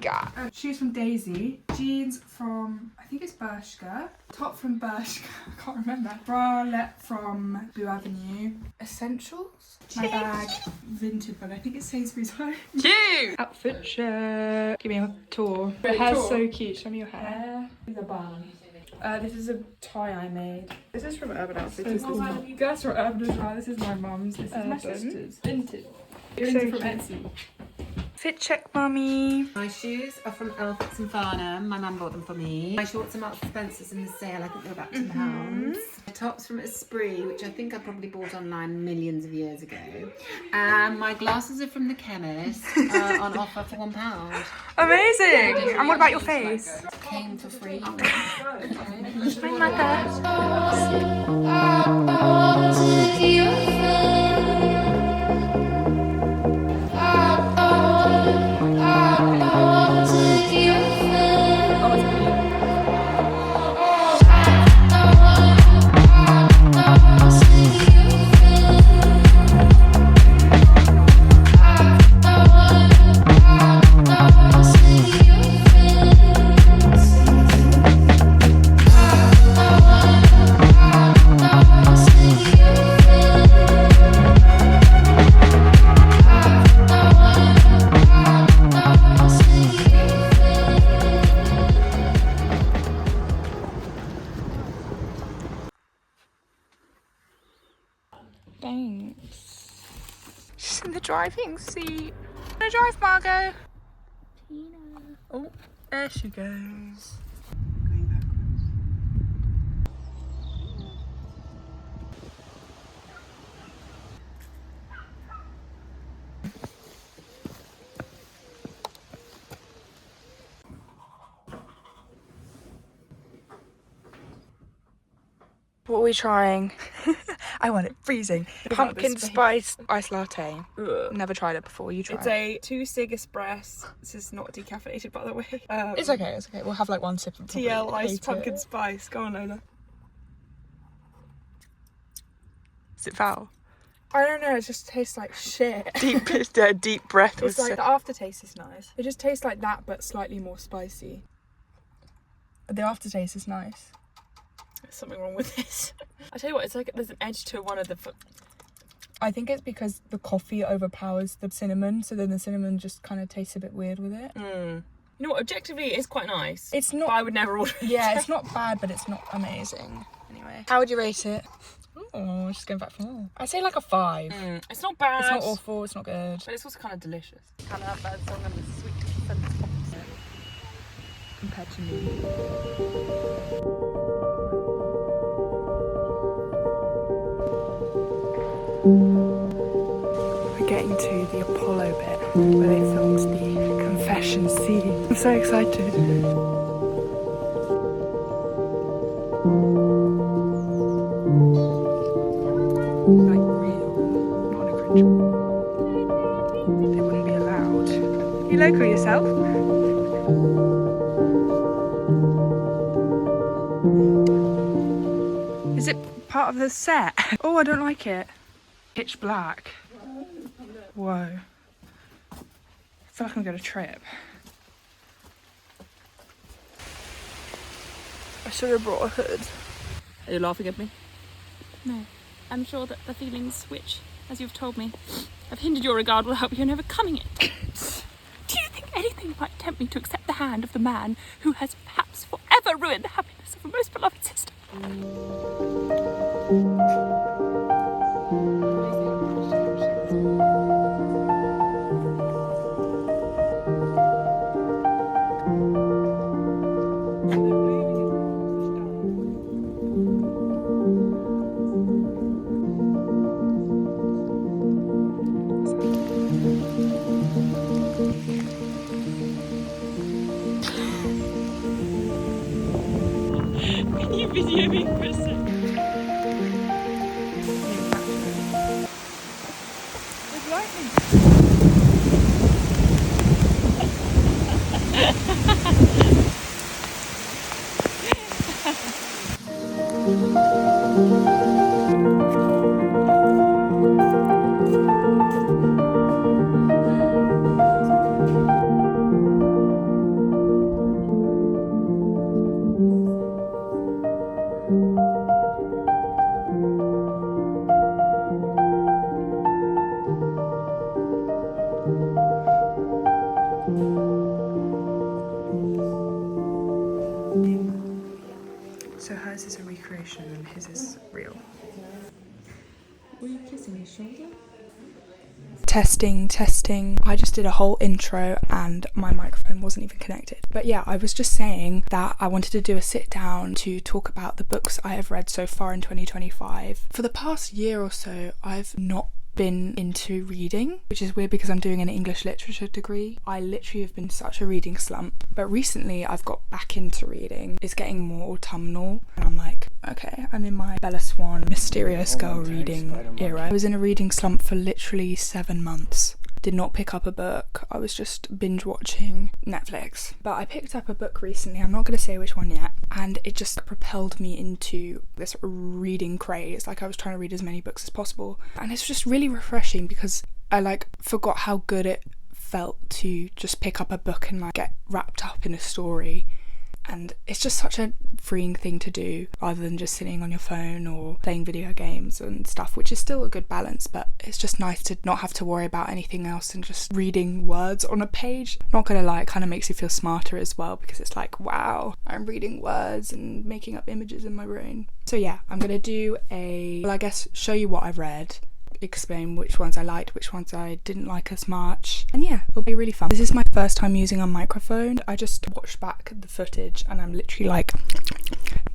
got? Shoes from Daisy, jeans from, I think it's Bershka, top from Bershka, I can't remember, bralette from Blue Avenue, essentials, my bag, vintage bag, I think it's Sainsbury's Home. Cute! Outfit check. Give me a tour. Your hair's so cute. Show me your hair. Hair is a bun. This is a tie I made. This is from Urban Outfitters. This is you guys from Urban as well. This is my mum's. This is my sister's. Vintage. Vintage from Etsy. Fit check, mummy. My shoes are from Elfix and Farnham. My mum bought them for me. My shorts are Marks and Spencer's in the sale. I think they're about £2. My tops from Esprit, which I think I probably bought online millions of years ago. And my glasses are from the chemist on offer for £1. Amazing. And what about your face? Came for free. My mother. Thanks. She's in the driving seat. Wanna drive, Margot? Tina. Oh, there she goes. Going backwards. What are we trying? I want it freezing. Pumpkin spice iced latte. Ugh. Never tried it before. You try It's it. a 2 cig espresso. This is not decaffeinated, by the way. It's okay. It's okay. We'll have like one sip and probably TL iced hate pumpkin it. spice. Go on, Lola. Is it foul? I don't know. It just tastes like shit. Deep breath. It's like the aftertaste is nice. It just tastes like that, but slightly more spicy. The aftertaste is nice. There's something wrong with this. I tell you what, it's like there's an edge to one of the. I think it's because the coffee overpowers the cinnamon, so then the cinnamon just kind of tastes a bit weird with it. You know what? Objectively, it is quite nice. It's not. But I would never order it. Yeah, it's not bad, but it's not amazing. Anyway, how would you rate it? Oh, she's going back for more. I'd say like a 5. It's not bad. It's not awful. It's not good. But it's also kind of delicious. Kind of that song and the sweet scent opposite Compared to me. We're getting to the Apollo bit where they filmed the confession scene. I'm so excited. Like real, not a cringe. They wouldn't be allowed. You local yourself? Is it part of the set? Oh, I don't like it. Pitch black. Whoa. I feel like I'm going to trip. I should have brought a hood. Are you laughing at me? No. I'm sure that the feelings which, as you've told me, have hindered your regard will help you in overcoming it. Do you think anything might tempt me to accept the hand of the man who has perhaps forever ruined the happiness of a most beloved sister? Can you video me for a second? There's lightning. So hers is a recreation and his is real. Were you kissing his shoulder? Testing. I just did a whole intro and my microphone wasn't even connected. But yeah, I was just saying that I wanted to do a sit down to talk about the books I have read so far in 2025. For the past year or so, I've not been into reading, which is weird because I'm doing an English literature degree. I literally have been such a reading slump, but recently I've got back into reading. It's getting more autumnal and I'm like, okay, I'm in my Bella Swan mysterious girl reading era. I was in a reading slump for literally 7 months. Did not pick up a book. I was just binge watching Netflix. But I picked up a book recently, I'm not going to say which one yet, and it just propelled me into this reading craze. Like I was trying to read as many books as possible. And it's just really refreshing because I forgot how good it felt to just pick up a book and get wrapped up in a story. And it's just such a freeing thing to do rather than just sitting on your phone or playing video games and stuff, which is still a good balance, but it's just nice to not have to worry about anything else and just reading words on a page. Not gonna lie, it kind of makes you feel smarter as well because it's like, wow, I'm reading words and making up images in my brain. So yeah, I'm gonna do show you what I've read, explain which ones I liked, which ones I didn't like as much, and yeah, it'll be really fun. This is my first time using a microphone. I just watched back the footage and I'm literally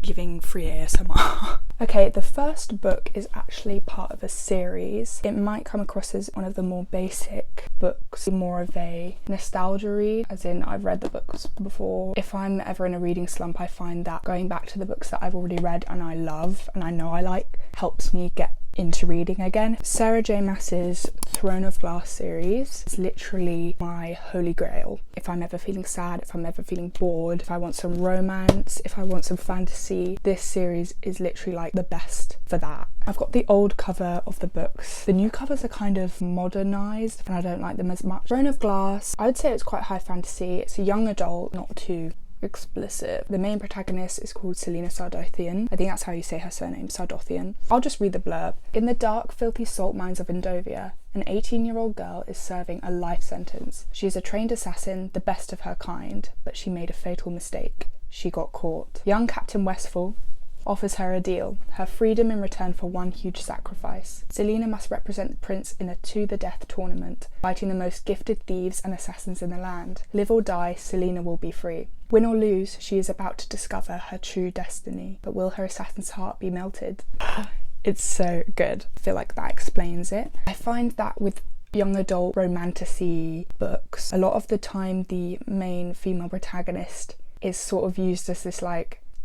giving free ASMR. Okay, the first book is actually part of a series. It might come across as one of the more basic books, more of a nostalgia read, as in I've read the books before. If I'm ever in a reading slump, I find that going back to the books that I've already read and I love and I know I like helps me get into reading again. Sarah J Maas's Throne of Glass series is literally my holy grail. If I'm ever feeling sad, if I'm ever feeling bored, if I want some romance, if I want some fantasy, this series is literally the best for that. I've got the old cover of the books. The new covers are kind of modernised and I don't like them as much. Throne of Glass, I would say it's quite high fantasy. It's a young adult, not too explicit. The main protagonist is called Selena Sardothian. I think that's how you say her surname, Sardothian. I'll just read the blurb. In the dark, filthy salt mines of Endovia, an 18-year-old girl is serving a life sentence. She is a trained assassin, the best of her kind, but she made a fatal mistake. She got caught. Young Captain Westfall offers her a deal, her freedom in return for one huge sacrifice. Selena must represent the prince in a to-the-death tournament, fighting the most gifted thieves and assassins in the land. Live or die, Selena will be free. Win or lose, she is about to discover her true destiny, but will her assassin's heart be melted? It's so good. I feel like that explains it. I find that with young adult romantasy books, a lot of the time the main female protagonist is sort of used as this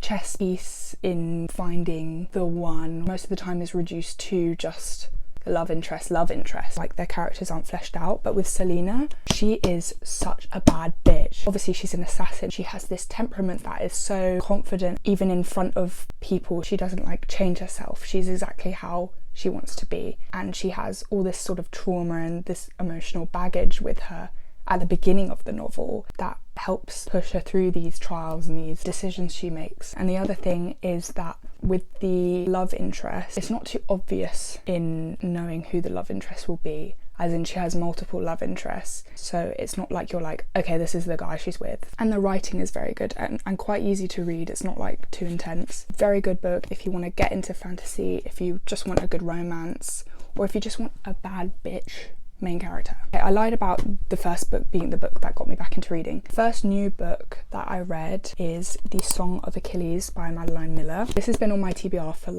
chess piece in finding the one. Most of the time is reduced to just the love interest. Their characters aren't fleshed out. But with Selena, she is such a bad bitch. Obviously she's an assassin. She has this temperament that is so confident even in front of people. She doesn't change herself. She's exactly how she wants to be. And she has all this sort of trauma and this emotional baggage with her at the beginning of the novel that helps push her through these trials and these decisions she makes. And the other thing is that with the love interest, it's not too obvious in knowing who the love interest will be, as in she has multiple love interests, so it's not like you're okay, this is the guy she's with. And the writing is very good and quite easy to read. It's not too intense. Very good book if you want to get into fantasy, if you just want a good romance, or if you just want a bad bitch main character. I lied about the first book being the book that got me back into reading. First new book that I read is The Song of Achilles by Madeline Miller. This has been on my TBR for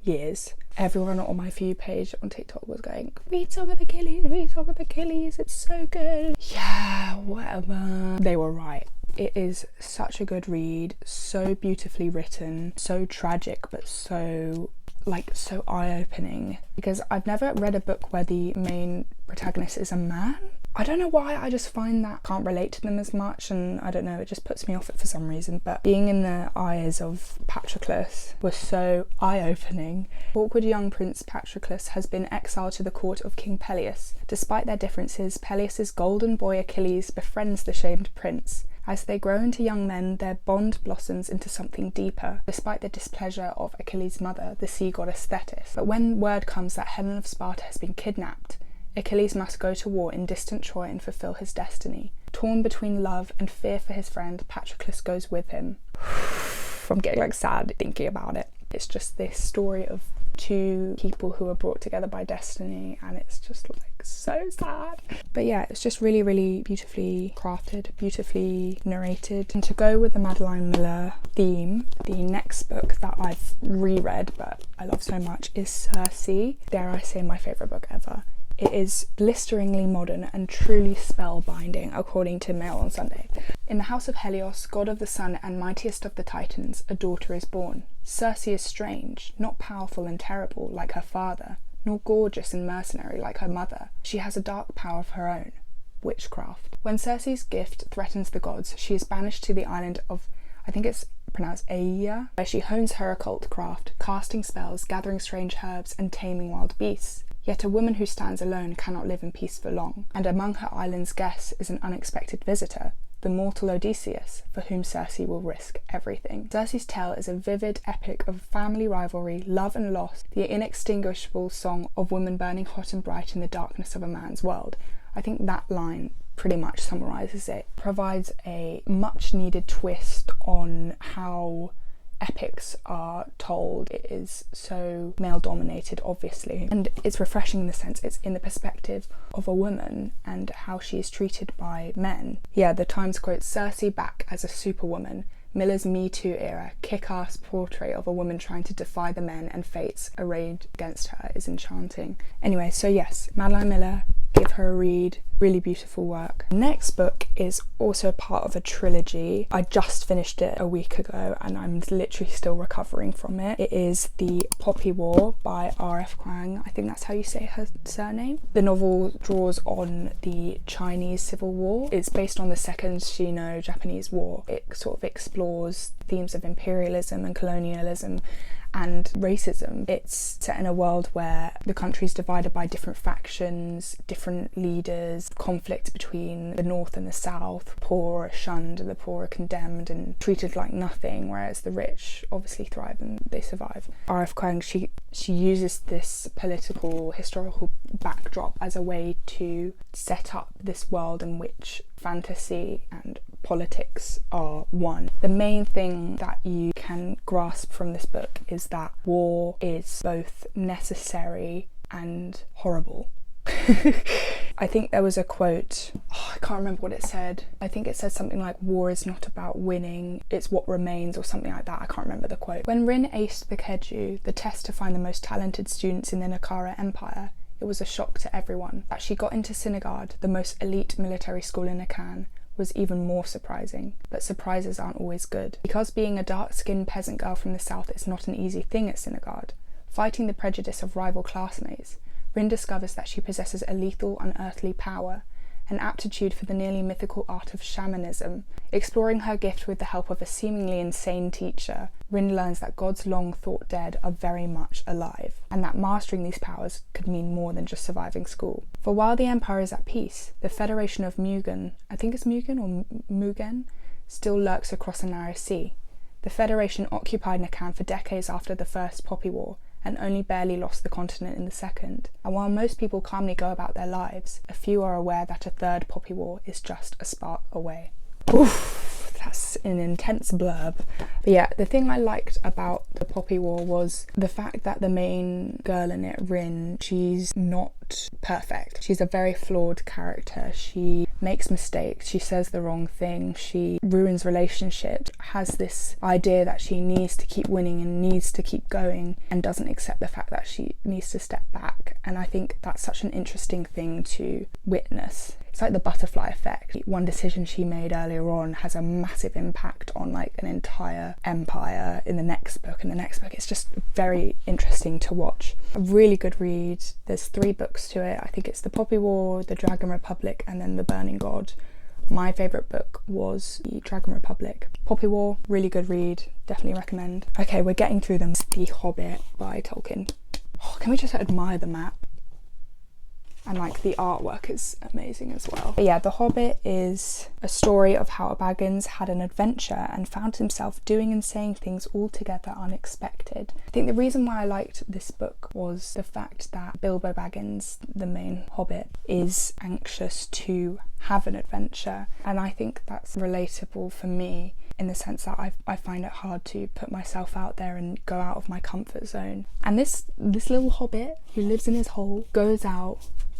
years. Everyone on my For You page on TikTok was going, read Song of Achilles, it's so good. Yeah, whatever. They were right. It is such a good read, so beautifully written, so tragic but so eye-opening, because I've never read a book where the main protagonist is a man. I don't know why, I just find that I can't relate to them as much, and I don't know, it just puts me off it for some reason. But being in the eyes of Patroclus was so eye-opening. Awkward young Prince Patroclus has been exiled to the court of King Peleus. Despite their differences, Peleus's golden boy Achilles befriends the shamed prince. As they grow into young men, their bond blossoms into something deeper, despite the displeasure of Achilles' mother, the sea goddess Thetis. But when word comes that Helen of Sparta has been kidnapped, Achilles must go to war in distant Troy and fulfill his destiny. Torn between love and fear for his friend, Patroclus goes with him. I'm getting like sad thinking about it. It's just this story of two people who are brought together by destiny, and it's just like so sad. But yeah, it's just really, really beautifully crafted, beautifully narrated. And to go with the Madeline Miller theme, the next book that I've reread but I love so much is Circe. Dare I say, my favourite book ever. It is blisteringly modern and truly spellbinding, according to Mail on Sunday. In the house of Helios, god of the sun and mightiest of the Titans, a daughter is born. Circe is strange, not powerful and terrible like her father, nor gorgeous and mercenary like her mother. She has a dark power of her own, witchcraft. When Circe's gift threatens the gods, she is banished to the island of, I think it's pronounced Aia, where she hones her occult craft, casting spells, gathering strange herbs, and taming wild beasts. Yet a woman who stands alone cannot live in peace for long, and among her island's guests is an unexpected visitor, the mortal Odysseus, for whom Circe will risk everything. Circe's tale is a vivid epic of family rivalry, love and loss, the inextinguishable song of women burning hot and bright in the darkness of a man's world. I think that line pretty much summarises it. Provides a much needed twist on how epics are told. It is so male dominated, obviously, and it's refreshing in the sense it's in the perspective of a woman and how she is treated by men. Yeah, the Times quotes Circe back as a superwoman. Miller's Me Too era kick-ass portrait of a woman trying to defy the men and fates arrayed against her is enchanting. Anyway, so yes, Madeline Miller, give her a read. Really beautiful work. Next book is also part of a trilogy. I just finished it a week ago and I'm literally still recovering from it. It is The Poppy War by R.F. Kuang. I think that's how you say her surname. The novel draws on the Chinese Civil War. It's based on the Second Sino-Japanese War. It sort of explores themes of imperialism and colonialism and racism. It's set in a world where the country's divided by different factions, different leaders, conflict between the north and the south. Poor are shunned, the poor are condemned and treated like nothing, whereas the rich obviously thrive and they survive. R.F. Kuang, she uses this political, historical backdrop as a way to set up this world in which fantasy and politics are one. The main thing that you can grasp from this book is that war is both necessary and horrible. I think there was a quote, I can't remember what it said. I think it said something like, war is not about winning, it's what remains, or something like that. I can't remember the quote. When Rin aced the Keju, the test to find the most talented students in the Nakara Empire, it was a shock to everyone. That she got into Sinigard, the most elite military school in Akan, was even more surprising. But surprises aren't always good. Because being a dark-skinned peasant girl from the south is not an easy thing at Sinigard, fighting the prejudice of rival classmates, Rin discovers that she possesses a lethal, unearthly power, an aptitude for the nearly mythical art of shamanism. Exploring her gift with the help of a seemingly insane teacher, Rin learns that gods long thought dead are very much alive, and that mastering these powers could mean more than just surviving school. For while the Empire is at peace, the Federation of Mugen, I think it's Mugen or Mugen, still lurks across a narrow sea. The Federation occupied Nakan for decades after the First Poppy War, and only barely lost the continent in the second. And while most people calmly go about their lives, a few are aware that a third Poppy War is just a spark away. Oof, that's an intense blurb. But yeah, the thing I liked about the Poppy War was the fact that the main girl in it, Rin, she's not perfect. She's a very flawed character. She makes mistakes, she says the wrong thing, she ruins relationships, has this idea that she needs to keep winning and needs to keep going, and doesn't accept the fact that she needs to step back. And I think that's such an interesting thing to witness. It's like the butterfly effect. One decision she made earlier on has a massive impact on like an entire empire in the next book. It's just very interesting to watch. A really good read. There's 3 books to it. I think it's The Poppy War, The Dragon Republic, and then The Burning God. My favourite book was The Dragon Republic. Poppy War, really good read. Definitely recommend. Okay, we're getting through them. The Hobbit by Tolkien. Oh, can we just admire the map? and like the artwork is amazing as well. But yeah, The Hobbit is a story of how a Baggins had an adventure and found himself doing and saying things altogether unexpected. I think the reason why I liked this book was the fact that Bilbo Baggins, the main Hobbit, is anxious to have an adventure, and I think that's relatable for me in the sense that I find it hard to put myself out there and go out of my comfort zone. And this little hobbit who lives in his hole goes out,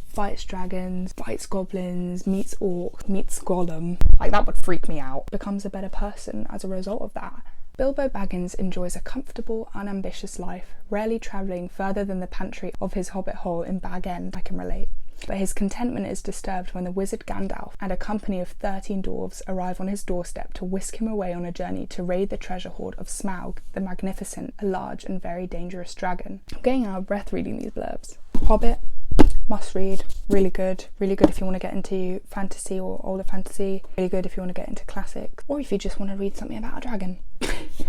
fights dragons, fights goblins, meets orcs, meets Gollum. Like, that would freak me out. Becomes a better person as a result of that. Bilbo Baggins enjoys a comfortable, unambitious life, rarely travelling further than the pantry of his hobbit hole in Bag End. I can relate. But his contentment is disturbed when the wizard Gandalf and a company of 13 dwarves arrive on his doorstep to whisk him away on a journey to raid the treasure hoard of Smaug the Magnificent, a large and very dangerous dragon. I'm getting out of breath reading these blurbs. Hobbit, must read, really good if you want to get into fantasy or older fantasy, really good if you want to get into classics, or if you just want to read something about a dragon.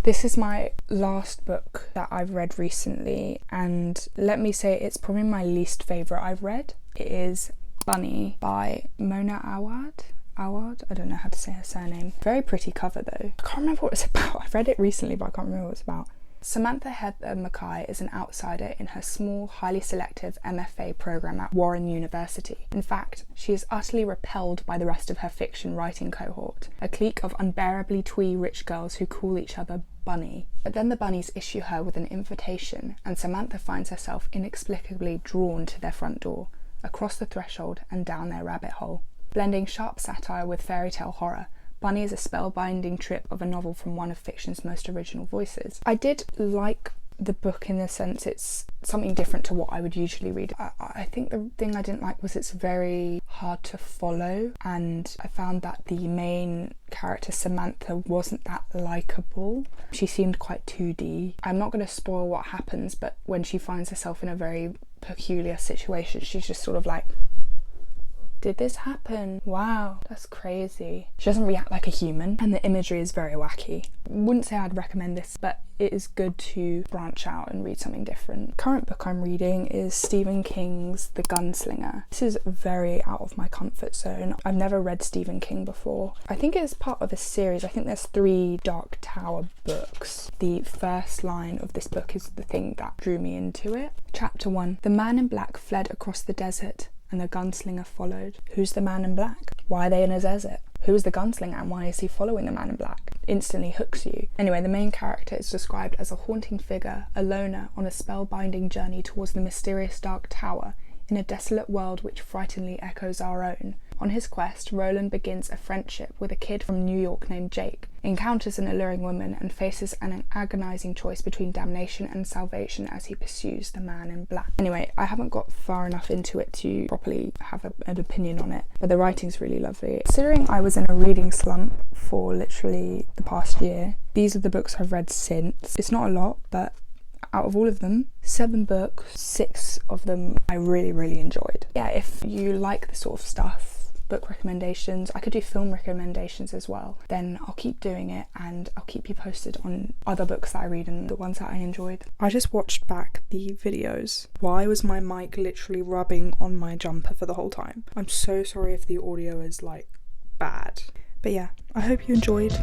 This is my last book that I've read recently, and let me say it's probably my least favourite I've read. It is Bunny by Mona Awad. I don't know how to say her surname. Very pretty cover though. I can't remember what it's about. I've read it recently but I can't remember what it's about. Samantha Heather Mackay is an outsider in her small, highly selective MFA program at Warren University. In fact, she is utterly repelled by the rest of her fiction writing cohort, a clique of unbearably twee rich girls who call each other Bunny. But then the bunnies issue her with an invitation, and Samantha finds herself inexplicably drawn to their front door, across the threshold and down their rabbit hole. Blending sharp satire with fairy tale horror, Bunny is a spellbinding trip of a novel from one of fiction's most original voices. I did like the book in the sense it's something different to what I would usually read. I think the thing I didn't like was it's very hard to follow, and I found that the main character Samantha wasn't that likeable. She seemed quite 2D. I'm not going to spoil what happens, but when she finds herself in a very peculiar situation, she's just sort of like, did this happen? Wow, that's crazy. She doesn't react like a human, and the imagery is very wacky. Wouldn't say I'd recommend this, but it is good to branch out and read something different. Current book I'm reading is Stephen King's The Gunslinger. This is very out of my comfort zone. I've never read Stephen King before. I think it is part of a series. I think there's 3 Dark Tower books. The first line of this book is the thing that drew me into it. Chapter 1. The man in black fled across the desert, and the gunslinger followed. Who's the man in black? Why are they in a desert? Who is the gunslinger and why is he following the man in black? Instantly hooks you. Anyway, the main character is described as a haunting figure, a loner on a spellbinding journey towards the mysterious Dark Tower in a desolate world which frighteningly echoes our own. On his quest, Roland begins a friendship with a kid from New York named Jake, encounters an alluring woman, and faces an agonising choice between damnation and salvation as he pursues the man in black. Anyway, I haven't got far enough into it to properly have an opinion on it, but the writing's really lovely. Considering I was in a reading slump for literally the past year, these are the books I've read since. It's not a lot, but out of all of them, 7 books, 6 of them I really enjoyed. Yeah, if you like the sort of stuff, book recommendations, I could do film recommendations as well, then I'll keep doing it and I'll keep you posted on other books that I read and the ones that I enjoyed. I just watched back the videos. Why was my mic literally rubbing on my jumper for the whole time? I'm so sorry if the audio is like bad. But yeah, I hope you enjoyed.